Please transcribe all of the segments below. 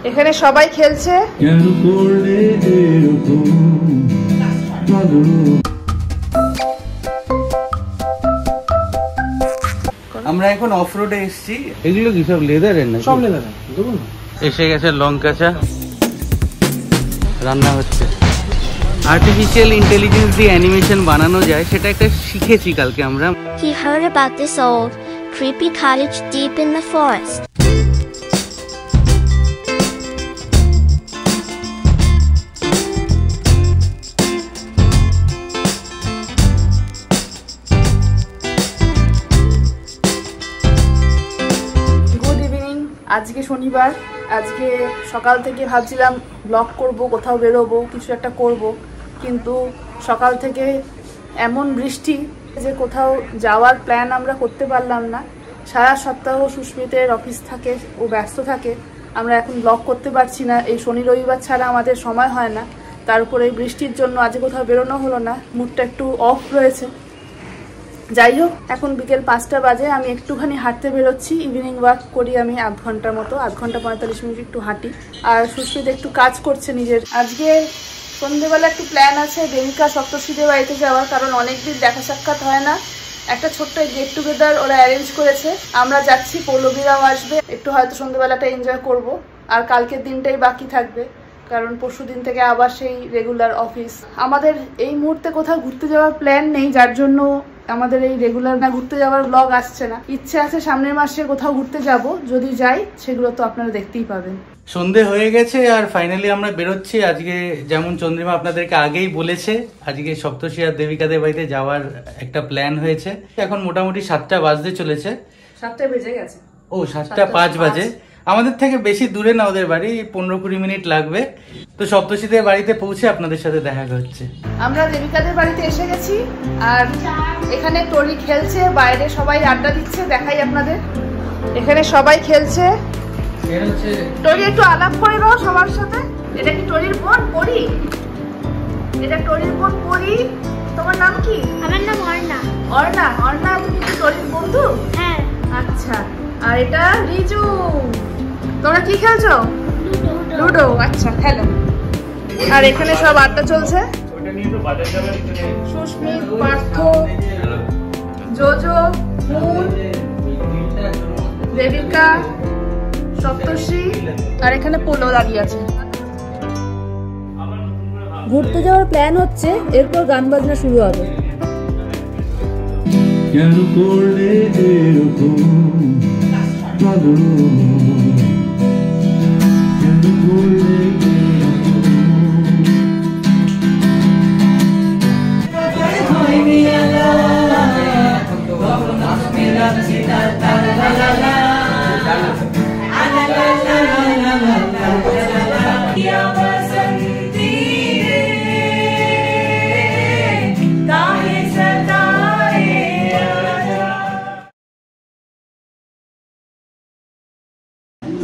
এখানে সবাই খেলছে। আমরা এখন অফরোডে এসেছি। এগুলো কি সব লেদারের না? সব লেদারের। এসে গেছে লঙ্কা চা, রান্না হচ্ছে। আর্টিফিশিয়াল ইন্টেলিজেন্স দিয়ে অ্যানিমেশন বানানো যায়, সেটা একটা শিখেছি কালকে আমরা। He heard about this old, creepy cottage deep in the forest. আজকে শনিবার, আজকে সকাল থেকে ভাবছিলাম ব্লগ করব, কোথাও বেরোবো, কিছু একটা করব, কিন্তু সকাল থেকে এমন বৃষ্টি যে কোথাও যাওয়ার প্ল্যান আমরা করতে পারলাম না। সারা সপ্তাহ সুস্মিতের অফিস থাকে, ও ব্যস্ত থাকে, আমরা এখন ব্লগ করতে পারছি না। এই শনি রবিবার ছাড়া আমাদের সময় হয় না। তার উপরে এই বৃষ্টির জন্য আজকে কোথাও বেরোনো হলো না, মুডটা একটু অফ রয়েছে। যাই হোক, এখন বিকেল 5টা বাজে, আমি একটুখানি হাঁটতে বেরোচ্ছি। ইভিনিং ওয়াক করি আমি আধ ঘন্টার মতো, আধ ঘন্টা 45 মিনিট একটু হাঁটি। আর সুস্মিত একটু কাজ করছে নিজের। আজকে সন্ধ্যেবেলা একটু প্ল্যান আছে দেবিকা সপ্তর্ষিদের বাড়িতে যাওয়ার, কারণ অনেকদিন দেখা সাক্ষাৎ হয় না। একটা ছোট্ট গেট টুগেদার ওরা অ্যারেঞ্জ করেছে, আমরা যাচ্ছি, পৌলবীরাও আসবে, একটু হয়তো সন্ধ্যেবেলাটা এনজয় করব। আর কালকের দিনটাই বাকি থাকবে, কারণ পরশু দিন থেকে আবার সেই রেগুলার অফিস। আমাদের এই মুহূর্তে কোথাও ঘুরতে যাওয়ার প্ল্যান নেই, যার জন্য আমাদের এই রেগুলার না ঘুরতে যাওয়ার ব্লগ আসছে না। ইচ্ছে আছে সামনের মাসে কোথাও ঘুরতে যাব, যদি যাই সেগুলো তো আপনারা দেখতেই পাবেন। সন্ধে হয়ে গেছে আর ফাইনালি আমরা বেরোচ্ছি। আজকে যেমন চন্দ্রিমা আপনাদেরকে আগেই বলেছে, আজকে সপ্তর্ষি আর দেবিকাদের বাড়িতে যাওয়ার একটা প্ল্যান হয়েছে। এখন মোটামুটি 7টা বাজতে চলেছে। 7টা বেজে গেছে। ও 7টা 5 বাজে। আমাদের থেকে বেশি দূরে না ওদের বাড়ি, 15-20 মিনিট লাগবে। তো সপ্তর্ষিদের বাড়িতে পৌঁছে আপনাদের সাথে দেখা হচ্ছে। আমরা দেবিকাদের বাড়িতে এসে গেছি, আর এখানে টরি খেলছে, বাইরে সবাই আড্ডা দিচ্ছে, দেখাই আপনাদের। এখানে সবাই খেলছে। টরি একটু আলাপ করে দাও সবার সাথে। এটা কি টরির বোন পরি? এটা টরির বোন পরি। তোমার নাম কি? আমার নাম অর্ণা। অর্ণা? অর্ণা তুমি কি টরির বন্ধু? হ্যাঁ। আচ্ছা। আর এটা রিজু। তোমরা কি খেলছো? লুডো। আচ্ছা, খেলো। আর এখানে সব আড্ডা চলছে। সুস্মিত, পার্থ, জোজো, মুন, দেবিকা, সপ্তর্ষি, আর এখানে পোলো দাঁড়িয়ে আছে। ঘুরতে যাওয়ার প্ল্যান হচ্ছে, এরপর গান বাজনা শুরু হবে।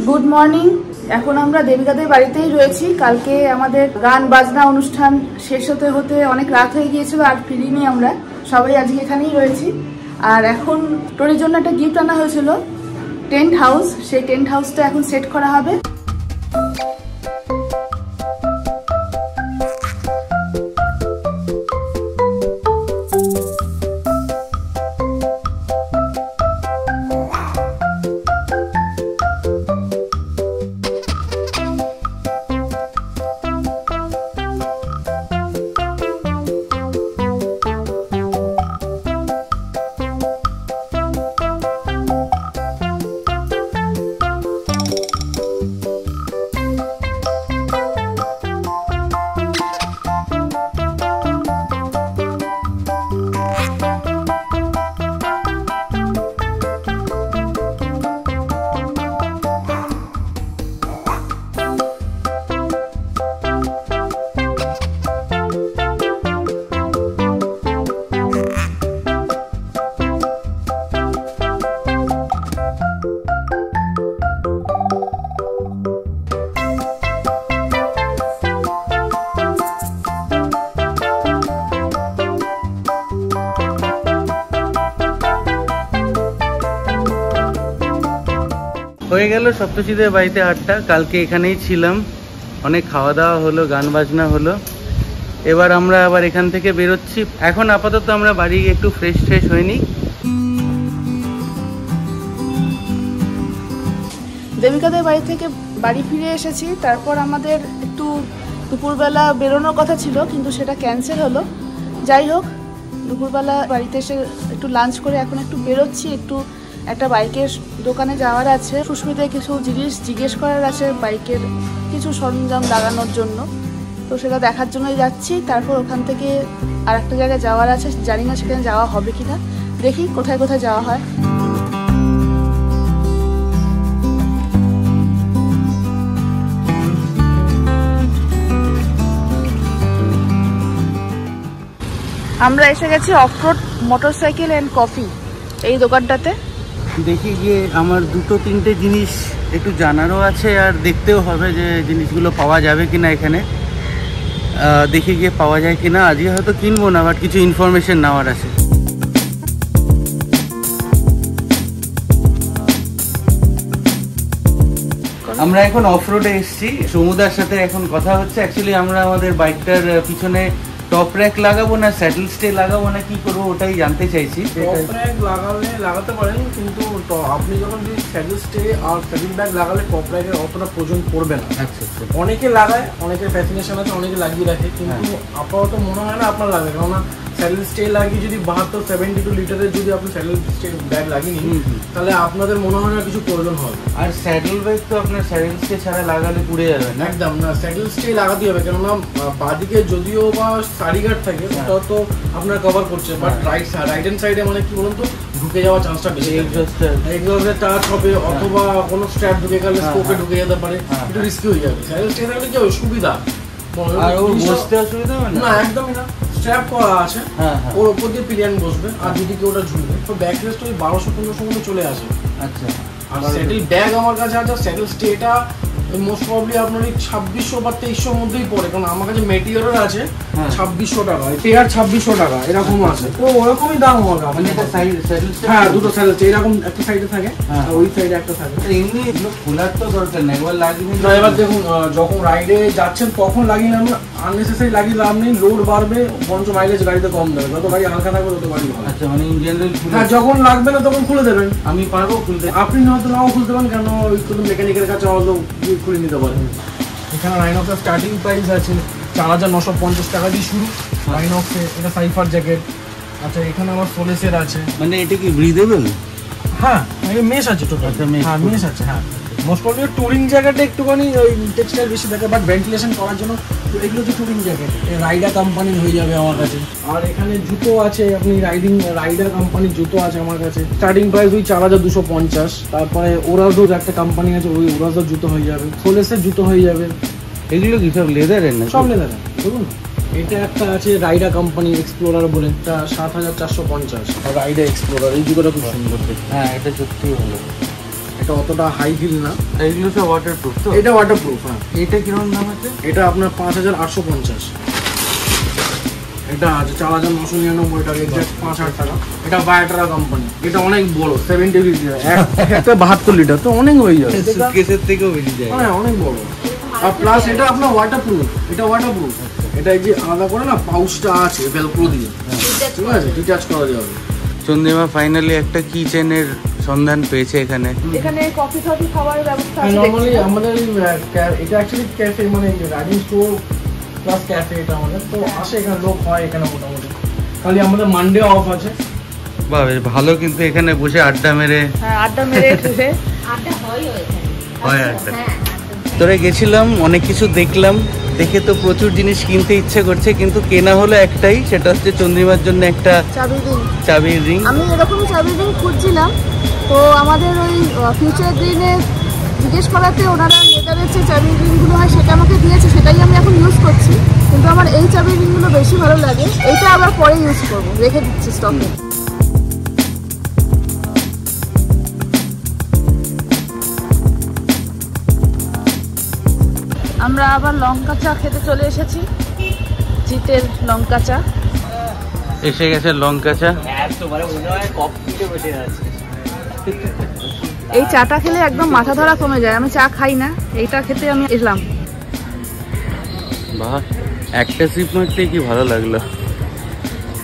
Good morning. এখন আমরা দেবিকাদের বাড়িতেই রয়েছি। কালকে আমাদের গান বাজনা অনুষ্ঠান শেষ হতে হতে অনেক রাত হয়ে গিয়েছিল, আর ফিরিনি আমরা, সবাই আজকে এখানেই রয়েছি। আর এখন টরির জন্য একটা গিফট আনা হয়েছিল, টেন্ট হাউস, সেই টেন্ট হাউসটা এখন সেট করা হবে। হয়ে গেল সপ্তশীদের বাড়িতে আড্ডা। কালকে এখানেই ছিলাম, অনেক খাওয়া দাওয়া হলো, গান বাজনা হলো। এবার আমরা আবার এখান থেকে বেরোচ্ছি। এখন আপাতত আমরা বাড়ি গিয়ে একটু ফ্রেশ হয়নি। দেবিকাদের বাড়ি থেকে বাড়ি ফিরে এসেছি। তারপর আমাদের একটু দুপুরবেলা বেরোনোর কথা ছিল, কিন্তু সেটা ক্যান্সেল হলো। যাই হোক, দুপুরবেলা বাড়িতে এসে একটু লাঞ্চ করে এখন একটু বেরোচ্ছি। একটু একটা বাইকের দোকানে যাওয়ার আছে, সুস্মিতার কিছু জিনিস জিজ্ঞেস করার আছে বাইকের কিছু সরঞ্জাম লাগানোর জন্য, তো সেটা দেখার জন্যই যাচ্ছি। তারপর ওখান থেকে আর একটা জায়গায় যাওয়ার আছে, জানি না সেখানে যাওয়া হবে কিনা, দেখি কোথায় কোথায় যাওয়া হয়। আমরা এসে গেছি অফরোড মোটরসাইকেল এন্ড কফি, এই দোকানটাতে। দেখি গিয়ে আমার 2-3টে জিনিস একটু জানারও আছে, আর দেখতেও হবে যে জিনিসগুলো পাওয়া যাবে কিনা এখানে। দেখি গিয়ে পাওয়া যায় কিনা। আজকে হয়তো কিনবো না, বাট কিছু ইনফরমেশন নেওয়ার আছে। আমরা এখন অফরোডে এসেছি, সমুদার সাথে এখন কথা হচ্ছে। অ্যাকচুয়ালি আমরা আমাদের বাইকটার পিছনে টপ র্যাক লাগাবো না স্যাডেল স্টে লাগাবো না কি করবো, ওটাই জানতে চাইছি। টপ র্যাক লাগাতে পারেন, কিন্তু আপনি যখন যদি স্যাডেল স্টে আর স্যাডেল ব্যাগ লাগালে টপ র্যাকের অতটা প্রয়োজন পড়বে না। আচ্ছা, অনেকে লাগায়, অনেকের ফ্যাসিনেশন আছে, অনেকে লাগিয়ে রাখে, কিন্তু আপাতত মনে হয় না আপনার লাগবে। কেননা স্যাডেল স্টে লাগিয়ে যদি 72-72 লিটারের যদি আপনি স্যাডেল স্টে ব্যাগ লাগিয়ে নিন, তাহলে আপনাদের মনে হয় না কিছু প্রয়োজন হবে। আর স্যাডেল ব্যাগ তো আপনার স্যাডেল স্টে ছাড়া লাগালে পুড়ে যাবে না? একদম না, স্যাডেল স্টে লাগাতে হবে। কেননা বাঁদিকে যদিও বা সারি গার্ড থাকে, ওটা তো আপনার কভার করছে, বাট রাইট হ্যান্ড সাইডে মানে কি বলুন তো ঢুকে যাওয়ার চান্সটা বেশি। এক্সস্টের টাচ হবে, অথবা কোনো স্ট্র্যাপ ঢুকে গেলে স্পোকে ঢুকে যেতে পারে, একটু রিস্কি হয়ে যাবে। স্যাডেল স্টে থাকলে কি হবে, সুবিধা। আর ওর বসতে অসুবিধা হবে না? একদমই না, স্ট্র্যাপ করা আছে, ওর উপর দিয়ে পিলিয়ন বসবে, আর যদি কেউ ওটা ঝুলবে তো ব্যাক রেস্ট ওই 1200-1500 মধ্যে চলে আসে। আচ্ছা, আর স্যাডেল ব্যাগ আমার কাছে আছে, স্যাডেল স্টেটা মোস্ট প্রবাবলি আপনার এই 2600 বা 2300 মধ্যেই পড়ে, কারণ আমার কাছে মেটেরিয়াল আছে 2600 টাকা, পেয়ার 2600 টাকা এরকম আছে। তো ওরকমই দাম হবে। মানে এটা সাইড স্যাডেল স্টে, হ্যাঁ দুটো স্যাডেল স্টে এরকম একটা সাইডে থাকে, আর ওই সাইডে একটা থাকে। এমনি এগুলো খোলার তো দরকার নেই, একবার লাগিয়ে না। এবার দেখুন, যখন রাইডে যাচ্ছেন তখন লাগিয়ে নেন, আননেসেসারি লাগিয়ে লাভ নেই। লোড বাড়বে, বরঞ্চ মাইলেজ গাড়িতে কম দেবে। যত গাড়ি হালকা থাকবে তত গাড়ি ভালো। আচ্ছা, মানে ইন জেনারেল হ্যাঁ, যখন লাগবে না তখন খুলে দেবেন। আমি পারবো খুলতে? আপনি হয়তো নাও খুলতে পারেন, কেন ওই কোনো মেকানিকের কাছে হয়তো খুলে নিতে পারেন। এখানে রাইনক্সের স্টার্টিং প্রাইস আছে 4950 টাকা দিয়ে শুরু রাইনক্সে। এটা সাইফার জ্যাকেট। আচ্ছা, এখানে আমার সোলেসের আছে। মানে এটা কি ব্রিদেবল? হ্যাঁ, মেশ আছে টোটাল। হ্যাঁ, মেশ আছে। হ্যাঁ, মোস্ট প্রবলি টুরিং জ্যাকেটে একটুখানি ওই টেক্সটাইল বেশি থাকে, বাট ভেন্টিলেশন করার জন্য এগুলো হচ্ছে টুরিং জ্যাকেট। রাইডার কোম্পানির হয়ে যাবে আমার কাছে। আর এখানে জুতো আছে, আপনি রাইডার কোম্পানির জুতো আছে আমার কাছে। স্টার্টিং প্রাইস ওই 4250। তারপরে ওরাজোর একটা কোম্পানি আছে, ওই ওরাজোর জুতো হয়ে যাবে। সোলেসের জুতো হয়ে যাবে। এগুলো কি সব লেদারের না? সব লেদারের। দেখুন, এটা একটা আছে রাইডার কোম্পানি এক্সপ্লোরার বলে, এটা 7450। রাইডার এক্সপ্লোরার, এই জুতোটা খুব সুন্দর। হ্যাঁ, এটা সত্যিই ভালো। এটা অতটা হাই হিল না। এগুলো সব ওয়াটারপ্রুফ তো? এটা ওয়াটারপ্রুফ। হ্যাঁ। এটা কিরকম দাম আছে? এটা আপনার 5850। এটা আছে 4999 টাকা, এক্সাক্ট 5000 টাকা। এটা বায়োটারা কোম্পানি। এটা অনেক বড়, 70 লিটার, একটা 72 লিটার, তো অনেক হয়ে যাবে। সুটকেসের থেকেও বেশি যায়। হ্যাঁ, অনেক বড়। আর প্লাস এটা আপনার ওয়াটারপ্রুফ। এটা ওয়াটারপ্রুফ। এটা এই যে আলাদা করে না পাউচটা আছে ভেলক্রো দিয়ে, ঠিক আছে, ডিটাচ করা যাবে। চন্দ্রিমা ফাইনালি একটা কিচেনের সন্ধান পেয়েছে এখানে। এখানে কফি খাওয়ার ব্যবস্থা আছে। নরমালি আমাদের এটা অ্যাকচুয়ালি ক্যাফে, মানে রাইডিং স্টোর প্লাস ক্যাফে এটা আমাদের। তো আসে এখানে লোক হয় এখানে মোটামুটি। খালি আমাদের মানডে অফ আছে। বাহ, বেশ ভালো। কিন্তু এখানে বসে আড্ডা মেরে আড্ডা মেরে আড্ডা হয় আড্ডা। তোরে গেছিলাম, অনেক কিছু দেখলাম, দেখে তো প্রচুর জিনিস কিনতে ইচ্ছে করছে, কিন্তু কেনা হলো একটাই, সেটা হচ্ছে চন্দ্রিমার জন্য একটা চাবির রিং। আমি এরকম চাবির রিং খুঁজছিলাম, তো আমাদের ওই ফিউচার গ্রিনে জিজ্ঞেস করাতে ওনারা লেদারের যে চাবির রিংগুলো হয় সেটা আমাকে দিয়েছে, সেটাই আমি এখন ইউজ করছি। কিন্তু আমার এই চাবির রিংগুলো বেশি ভালো লাগে, এইটা আবার পরে ইউজ করবো, রেখে দিচ্ছি স্টকে। আমরা আবার লঙ্কা চা খেতে চলে এসেছি, জিতের লঙ্কা চা। এসে গেছে লঙ্কা চা। এই চাটা খেলে একদম মাথা ধরা কমে যায়। আমি চা খাই না, এইটা খেতে আমি এলাম। বাহ, একটা সিপ মারতে কি ভালো লাগলো।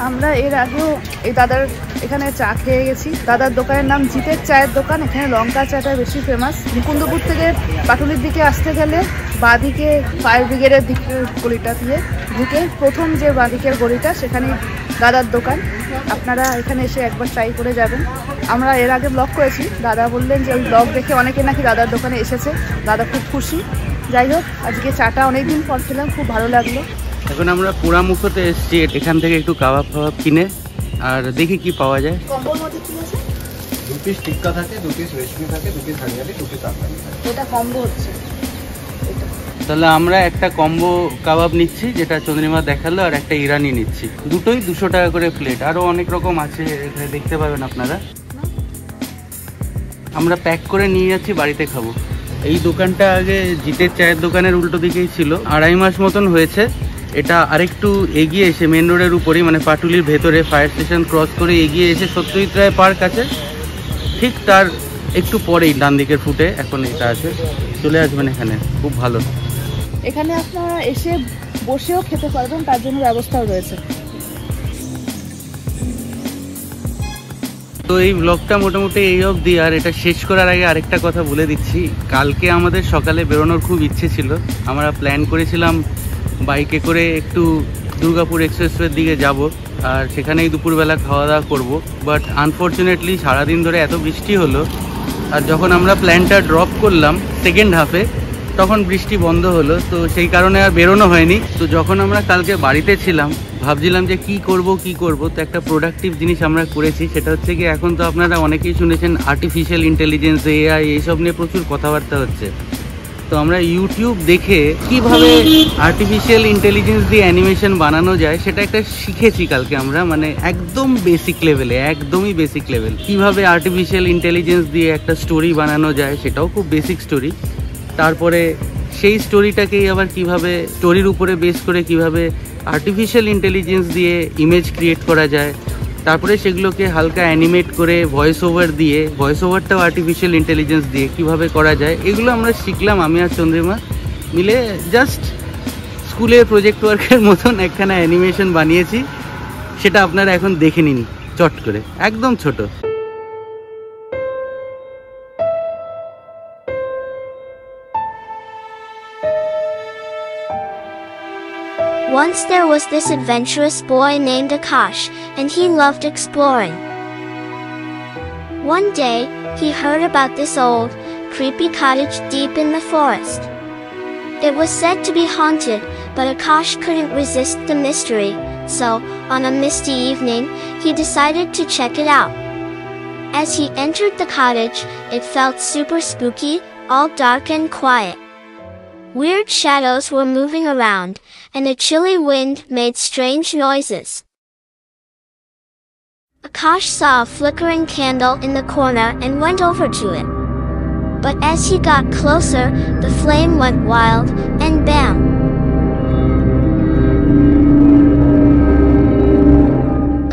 আমরা এর আগেও এই দাদার এখানে চা খেয়ে গেছি। দাদার দোকানের নাম জিতের চায়ের দোকান। এখানে লঙ্কা চাটা বেশি ফেমাস। মুকুন্দপুর থেকে পাটুলির দিকে আসতে গেলে বাঁদিকে ফায়ার ব্রিগেডের দিকের গলিটা দিয়ে ঢুকে প্রথম যে বাঁদিকের গলিটা, সেখানে দাদার দোকান। আপনারা এখানে এসে একবার ট্রাই করে যাবেন। আমরা এর আগে ব্লগ করেছি, দাদা বললেন যে ওই ব্লগ দেখে অনেকে নাকি দাদার দোকানে এসেছে। দাদা খুব খুশি। যাই হোক, আজকে চাটা অনেকদিন পর খেলাম, খুব ভালো লাগলো। এখন আমরা পোড়া মুখোতে এসেছি, এখান থেকে একটু কাবাব ফাবাব কিনে আর দেখি কি পাওয়া যায়। কম্বোর মধ্যে কি আছে? 2 পিস টিক্কা থাকে, 2 পিস রেশমি থাকে, 2 পিস হারিয়ালি, 2 পিস আফগানি থাকে। এটা কম্বো হচ্ছে। তাহলে আমরা একটা কম্বো কাবাব নিচ্ছি, যেটা চন্দ্রিমা দেখালো, আর একটা ইরানি নিচ্ছি। দুটোই 200 টাকা করে প্লেট। আরও অনেক রকম আছে, এখানে দেখতে পাবেন আপনারা। আমরা প্যাক করে নিয়ে যাচ্ছি, বাড়িতে খাবো। এই দোকানটা আগে জিতের চায়ের দোকানের উল্টো দিকেই ছিল। 2.5 মাস মতন হয়েছে। এটা আরেকটু এগিয়ে এসে মেন রোডের উপরেই, মানে পাটুলির ভেতরে ফায়ার স্টেশন ক্রস করে এগিয়ে এসে সত্যজিৎ রায় পার্ক আছে, ঠিক তার একটু পরেই ডান দিকের ফুটে এখন এটা আছে। চলে আসবেন এখানে, খুব ভালো। এখানে আপনারা এসে বসেও খেতে পারবেন, তার জন্য ব্যবস্থাও রয়েছে। তো এই ব্লগটা মোটামুটি এই অবধি। আর এটা শেষ করার আগে আরেকটা কথা বলে দিচ্ছি, কালকে আমাদের সকালে বেরোনোর খুব ইচ্ছে ছিল। আমরা প্ল্যান করেছিলাম বাইকে করে একটু দুর্গাপুর এক্সপ্রেসওয়ের দিকে যাব, আর সেখানেই দুপুরবেলা খাওয়া দাওয়া করবো। বাট আনফর্চুনেটলি সারাদিন ধরে এত বৃষ্টি হলো, আর যখন আমরা প্ল্যানটা ড্রপ করলাম সেকেন্ড হাফে, তখন বৃষ্টি বন্ধ হলো। তো সেই কারণে আর বেরোনো হয়নি। তো যখন আমরা কালকে বাড়িতে ছিলাম, ভাবছিলাম যে কি করব। তো একটা প্রোডাক্টিভ জিনিস আমরা করেছি, সেটা হচ্ছে কি, এখন তো আপনারা অনেকেই শুনেছেন আর্টিফিশিয়াল ইন্টেলিজেন্স, এআই, এইসব নিয়ে প্রচুর কথাবার্তা হচ্ছে। তো আমরা ইউটিউব দেখে কিভাবে আর্টিফিশিয়াল ইন্টেলিজেন্স দিয়ে অ্যানিমেশন বানানো যায় সেটা একটা শিখেছি কালকে আমরা, মানে একদম বেসিক লেভেলে, একদমই বেসিক লেভেল। কিভাবে আর্টিফিশিয়াল ইন্টেলিজেন্স দিয়ে একটা স্টোরি বানানো যায়, সেটাও খুব বেসিক স্টোরি। তারপরে সেই স্টোরিটাকেই আবার কিভাবে স্টোরির উপরে বেস করে কিভাবে আর্টিফিশিয়াল ইন্টেলিজেন্স দিয়ে ইমেজ ক্রিয়েট করা যায়, তারপরে সেগুলোকে হালকা অ্যানিমেট করে ভয়েস ওভার দিয়ে, ভয়েস ওভারটাও আর্টিফিশিয়াল ইন্টেলিজেন্স দিয়ে কিভাবে করা যায়, এগুলো আমরা শিখলাম আমি আর চন্দ্রিমা মিলে। জাস্ট স্কুলের প্রজেক্ট ওয়ার্কের মতন একখানা অ্যানিমেশন বানিয়েছি, সেটা আপনারা এখন দেখে নিন চট করে, একদম ছোট। Once there was this adventurous boy named Akash, and he loved exploring. One day, he heard about this old, creepy cottage deep in the forest. It was said to be haunted, but Akash couldn't resist the mystery, so, on a misty evening, he decided to check it out. As he entered the cottage, it felt super spooky, all dark and quiet. Weird shadows were moving around, and a chilly wind made strange noises. Akash saw a flickering candle in the corner and went over to it. But as he got closer, the flame went wild, and bam!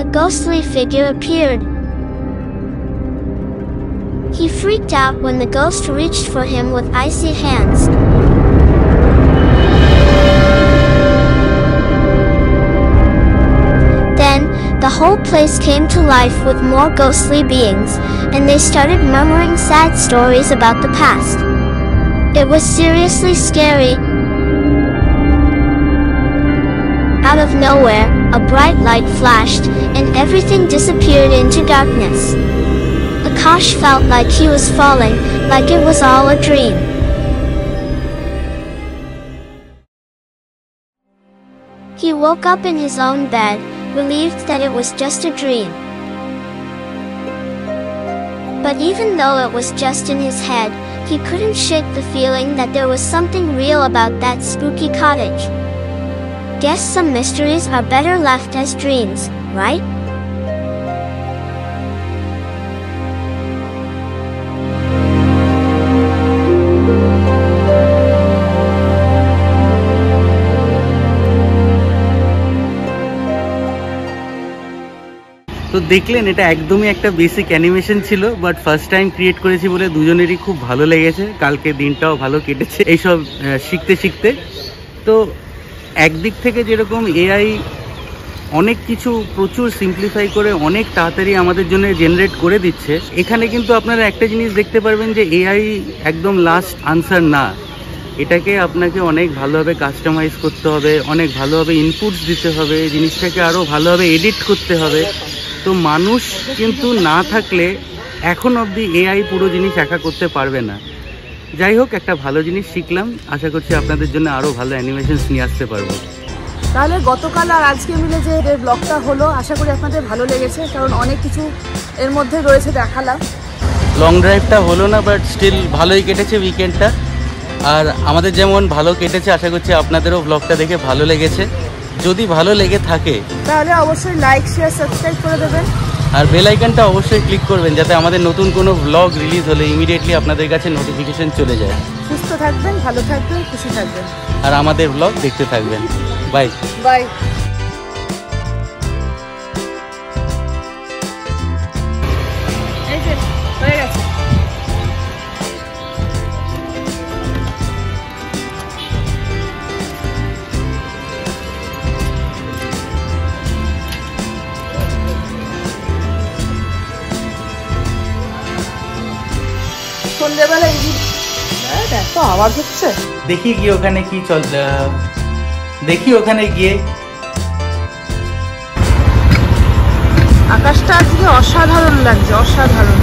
A ghostly figure appeared. He freaked out when the ghost reached for him with icy hands. The whole place came to life with more ghostly beings, and they started murmuring sad stories about the past. It was seriously scary. Out of nowhere, a bright light flashed, and everything disappeared into darkness. Akash felt like he was falling, like it was all a dream. He woke up in his own bed, relieved that it was just a dream. But even though it was just in his head, he couldn't shake the feeling that there was something real about that spooky cottage. Guess some mysteries are better left as dreams, right? তো দেখলেন এটা একদমই একটা basic animation ছিল, but first time create করেছি বলে দুজনেরই খুব ভালো লেগেছে। কালকে দিনটাও ভালো কেটেছে এইসব শিখতে শিখতে। তো একদিক থেকে যেরকম এআই অনেক কিছু প্রচুর সিম্পলিফাই করে অনেক তাড়াতাড়ি আমাদের জন্য জেনারেট করে দিচ্ছে, এখানে কিন্তু আপনারা একটা জিনিস দেখতে পারবেন যে এআই একদম লাস্ট আনসার না। এটাকে আপনাকে অনেক ভালোভাবে কাস্টমাইজ করতে হবে, অনেক ভালোভাবে ইনপুটস দিতে হবে, জিনিসটাকে আরও ভালোভাবে এডিট করতে হবে। তো মানুষ কিন্তু না থাকলে এখন অবধি এআই পুরো জিনিস একা করতে পারবে না। যাই হোক, একটা ভালো জিনিস শিখলাম, আশা করছি আপনাদের জন্য আরও ভালো অ্যানিমেশনস নিয়ে আসতে পারবো। তাহলে গতকাল আর আজকে মিলে যে ব্লগটা হলো, আশা করি আপনাদের ভালো লেগেছে, কারণ অনেক কিছু এর মধ্যে রয়েছে দেখালাম। লং ড্রাইভটা হলো না, বাট স্টিল ভালোই কেটেছে উইকেন্ডটা। আর আমাদের যেমন ভালো কেটেছে, আশা করছি আপনাদেরও ব্লগটা দেখে ভালো লেগেছে। যদি ভালো লেগে থাকে তাহলে অবশ্যই লাইক, শেয়ার, সাবস্ক্রাইব করে দেবেন। আর বেল আইকনটা অবশ্যই ক্লিক করবেন, যাতে আমাদের নতুন কোনো ব্লগ রিলিজ হলে ইমিডিয়েটলি আপনাদের কাছে নোটিফিকেশন চলে যায়। সুস্থ থাকবেন, ভালো থাকবেন, খুশি থাকবেন, আর আমাদের ব্লগ দেখতে থাকবেন। Bye bye. এই যে হয়ে গেছে। সন্ধ্যেবেলা এত আওয়াজ হচ্ছে, দেখি গিয়ে ওখানে কি দেখি ওখানে গিয়ে। আকাশটা আজকে অসাধারণ লাগছে, অসাধারণ।